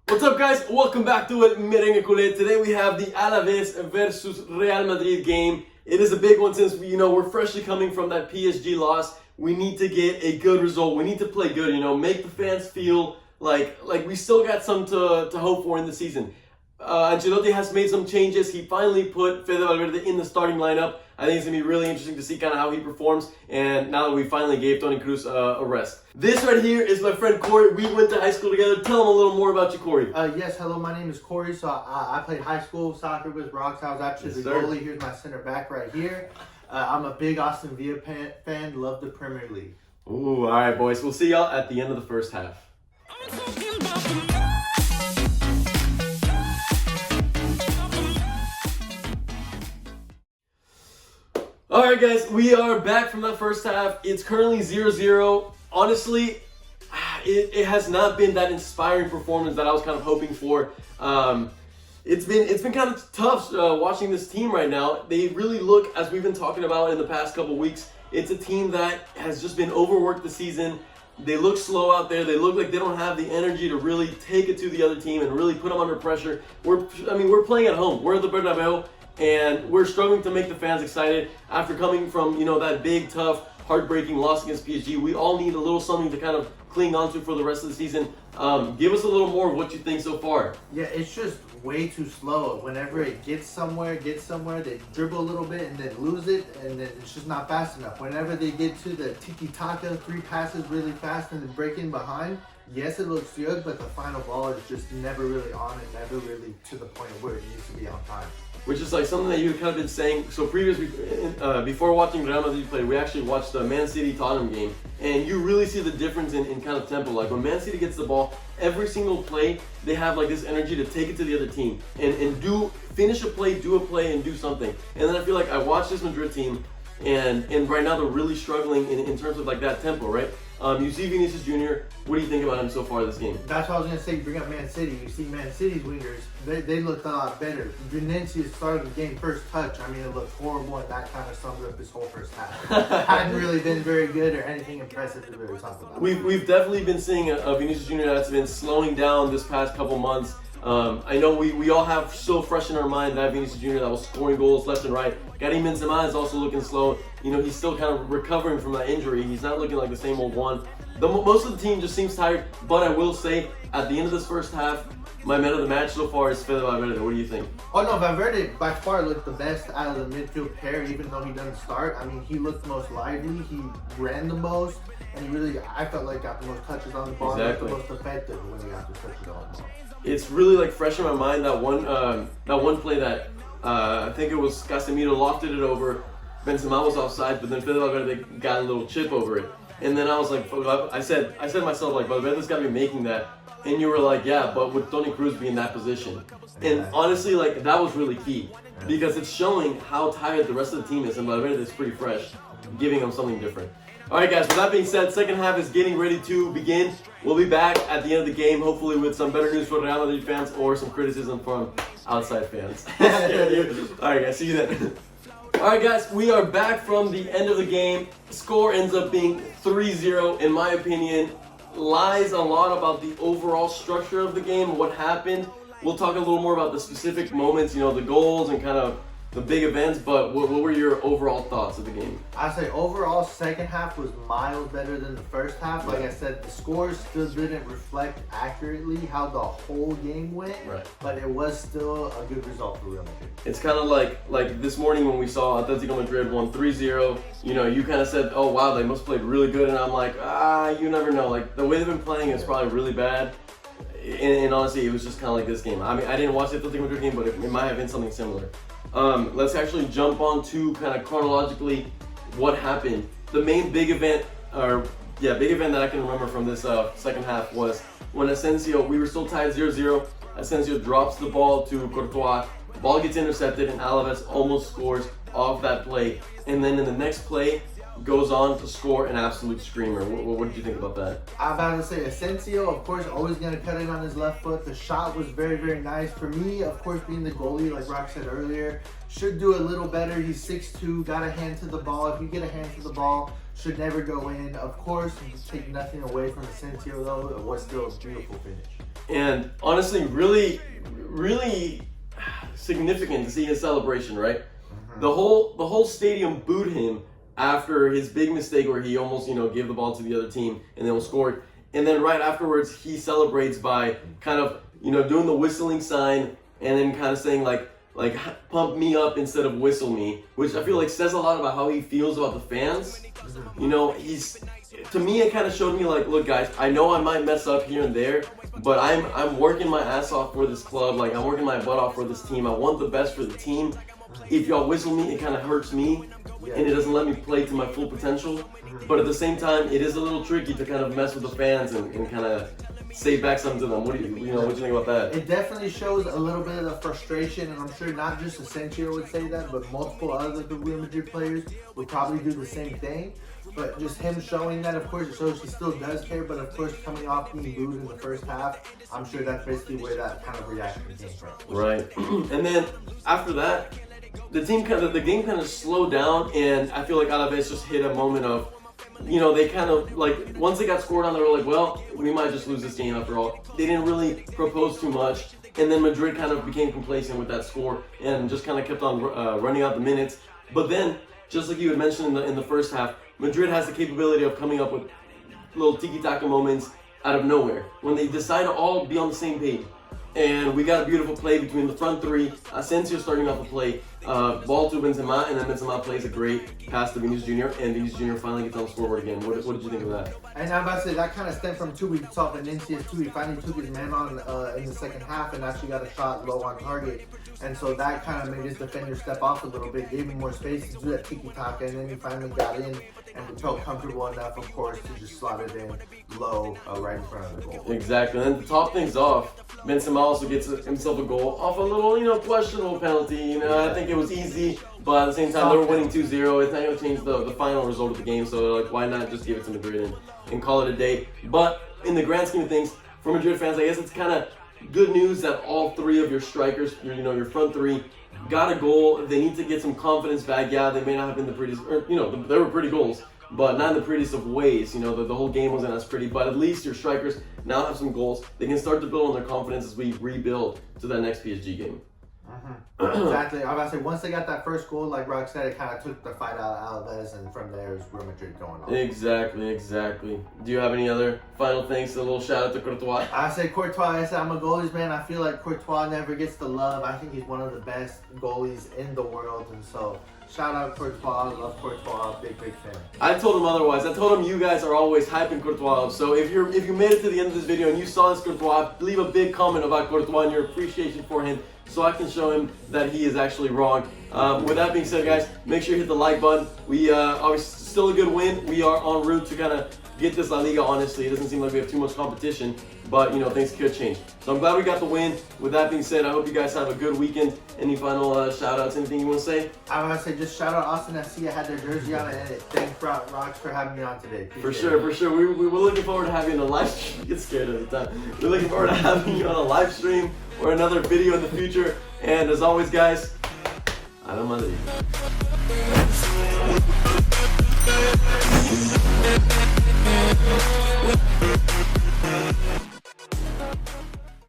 What's up, guys? Welcome back to El Merengue. Today we have the Alaves versus Real Madrid game. It is a big one since we're freshly coming from that PSG loss. We need to get a good result. We need to play good, make the fans feel like we still got some to hope for in the season. Ancelotti has made some changes. He finally put Fede Valverde in the starting lineup. I think it's going to be really interesting to see kind of how he performs. And now that we finally gave Toni Kroos a rest. This right here is my friend Corey. We went to high school together. Tell him a little more about you, Corey. Yes, hello, my name is Corey. So I played high school soccer with Rocks. I was actually the goalie. Here's my center back right here. I'm a big Aston Villa fan. Love the Premier League. Ooh, all right, boys. We'll see y'all at the end of the first half. Alright guys, we are back from that first half. It's currently 0-0. Honestly, it has not been that inspiring performance that I was kind of hoping for. It's been kind of tough watching this team right now. They really look, as we've been talking about in the past couple weeks, it's a team that has just been overworked this season. They look slow out there. They look like they don't have the energy to really take it to the other team and really put them under pressure. We're playing at home. We're at the Bernabeu. And we're struggling to make the fans excited after coming from, that big, tough, heartbreaking loss against PSG. We all need a little something to kind of cling on to for the rest of the season. Give us a little more of what you think so far. Yeah, it's just way too slow. Whenever it gets somewhere, they dribble a little bit and then lose it, and then it's just not fast enough. Whenever they get to the tiki-taka, 3 passes really fast and then break in behind, yes, it looks good, but the final ball is just never really on and never really to the point where it needs to be on time. Which is like something that you've kind of been saying. So previously, before watching Real Madrid play, we actually watched the Man City-Tottenham game. And you really see the difference in kind of tempo. Like when Man City gets the ball, every single play, they have like this energy to take it to the other team. And finish a play, do a play, and do something. And then I feel like I watched this Madrid team, and right now they're really struggling in terms of like that tempo, right? You see Vinicius Jr. What do you think about him so far this game? That's what I was going to say. Bring up Man City. You see Man City's wingers. They looked a lot better. Vinicius started the game first touch. It looked horrible, and that kind of sums up his whole first half. Hadn't really been very good or anything impressive to really talk about. We've definitely been seeing a Vinicius Jr. that's been slowing down this past couple months. I know we all have so fresh in our mind that Vinicius Jr. that was scoring goals left and right. Karim Benzema is also looking slow. He's still kind of recovering from that injury. He's not looking like the same old one. Most of the team just seems tired, but I will say, at the end of this first half, my man of the match so far is Fede Valverde. What do you think? Oh no, Valverde by far looked the best out of the midfield pair, even though he doesn't start. He looked the most lively, he ran the most, and he really, I felt like, got the most touches on the ball. Exactly. The most effective when he got the touches on the ball. It's really like fresh in my mind that one play that I think it was Casemiro lofted it over. Benzema was offside, but then Fede Valverde got a little chip over it. And then I was like, I said to myself, like, Valverde's got to be making that. And you were like, yeah, but would Toni Kroos be in that position? And honestly, like, that was really key. Because it's showing how tired the rest of the team is, and Valverde is pretty fresh, giving them something different. All right, guys, with that being said, second half is getting ready to begin. We'll be back at the end of the game, hopefully with some better news for Real Madrid fans or some criticism from outside fans. All right, guys, see you then. All right, guys, we are back from the end of the game. Score ends up being 3-0. In my opinion, lies a lot about the overall structure of the game, what happened. We'll talk a little more about the specific moments, the goals and kind of the big events, but what were your overall thoughts of the game? I'd say overall second half was miles better than the first half. Like I said, the scores still didn't reflect accurately how the whole game went, but it was still a good result for Real Madrid. It's kind of like this morning when we saw Atletico Madrid won 3-0, you kind of said, oh wow, they must have played really good, and I'm like, you never know. Like the way they've been playing is probably really bad. And honestly, it was just kind of like this game. I didn't watch the Atletico Madrid game, but it might have been something similar. Let's actually jump on to kind of chronologically what happened. The main big event that I can remember from this second half was when Asensio, we were still tied 0-0. Asensio drops the ball to Courtois. The ball gets intercepted and Alaves almost scores off that play. And then in the next play, goes on to score an absolute screamer. What did you think about that? I'm about to say Asensio, of course, always going to cut it on his left foot. The shot was very, very nice. For me, of course, being the goalie, like Rock said earlier, should do a little better. He's 6'2", got a hand to the ball. If you get a hand to the ball, should never go in. Of course, you take nothing away from Asensio, though. It was still a beautiful finish. And honestly, really significant to see his celebration, right? The whole stadium booed him after his big mistake where he almost, gave the ball to the other team and then scored. And then right afterwards, he celebrates by kind of, doing the whistling sign and then kind of saying like pump me up instead of whistle me, which I feel like says a lot about how he feels about the fans. To me, it kind of showed me like, look guys, I know I might mess up here and there, but I'm working my ass off for this club. Like, I'm working my butt off for this team. I want the best for the team. If y'all whistle me, it kind of hurts me, and it doesn't let me play to my full potential. But at the same time, it is a little tricky to kind of mess with the fans and kind of say back something to them. What do you think about that? It definitely shows a little bit of the frustration, and I'm sure not just Asensio would say that, but multiple other Real Madrid players would probably do the same thing. But just him showing that, of course, it shows he still does care. But of course, coming off being booed in the first half, I'm sure that's basically where that kind of reaction came from. Right. And then after that, the game kind of slowed down, and I feel like Alaves just hit a moment of, they kind of like, once they got scored on, they were like, well, we might just lose this game after all. They didn't really propose too much, and then Madrid kind of became complacent with that score and just kind of kept on running out the minutes. But then, just like you had mentioned in the first half, Madrid has the capability of coming up with little tiki-taka moments out of nowhere when they decide to all be on the same page. And we got a beautiful play between the front three. Asensio starting off the play, ball to Benzema, and then Benzema plays a great pass to Vinicius Jr. And Vinicius Jr. finally gets on the scoreboard again. What did you think of that? And I'm about to say, that kind of stemmed from 2 weeks off, and Vinicius too. He finally took his man on in the second half and actually got a shot low on target. And so that kind of made his defender step off a little bit, gave him more space to do that tiki-taka, and then he finally got in and felt comfortable enough, of course, to just slot it in low right in front of the goal. Exactly. And then to top things off, Benzema also gets himself a goal off a little, questionable penalty. I think it was easy, but at the same time, they were winning 2-0. It's not going to change the final result of the game, so they're like, why not just give it to Madrid and call it a day? But in the grand scheme of things, for Madrid fans, I guess it's kind of good news that all three of your strikers, your front three, got a goal. They need to get some confidence back. Yeah, they may not have been the prettiest, they were pretty goals, but not in the prettiest of ways. The whole game wasn't as pretty, but at least your strikers now have some goals. They can start to build on their confidence as we rebuild to that next PSG game. Exactly. I was about to say, once they got that first goal, like Rock said, it kind of took the fight out of Alaves, and from there is Real Madrid going on. Exactly. Do you have any other final things? A little shout out to Courtois. I say Courtois. I'm a goalies man. I feel like Courtois never gets the love. I think he's one of the best goalies in the world, and so shout out Courtois. I love Courtois. Big fan. I told him otherwise. I told him you guys are always hyping Courtois up. So if you made it to the end of this video and you saw this Courtois, leave a big comment about Courtois and your appreciation for him, so I can show him that he is actually wrong. With that being said, guys, make sure you hit the like button. We obviously still a good win. We are en route to kind of get this La Liga. Honestly, it doesn't seem like we have too much competition, but things could change. So I'm glad we got the win. With that being said, I hope you guys have a good weekend. Any final shout outs? Anything you want to say? I want to say just shout out Austin FC. I had their jersey on, and thanks Rocks for having me on today. For sure. We're looking forward to having you on a live stream. I get scared every time. We're looking forward to having you on a live stream or another video in the future. And as always, guys, I'm Madrid.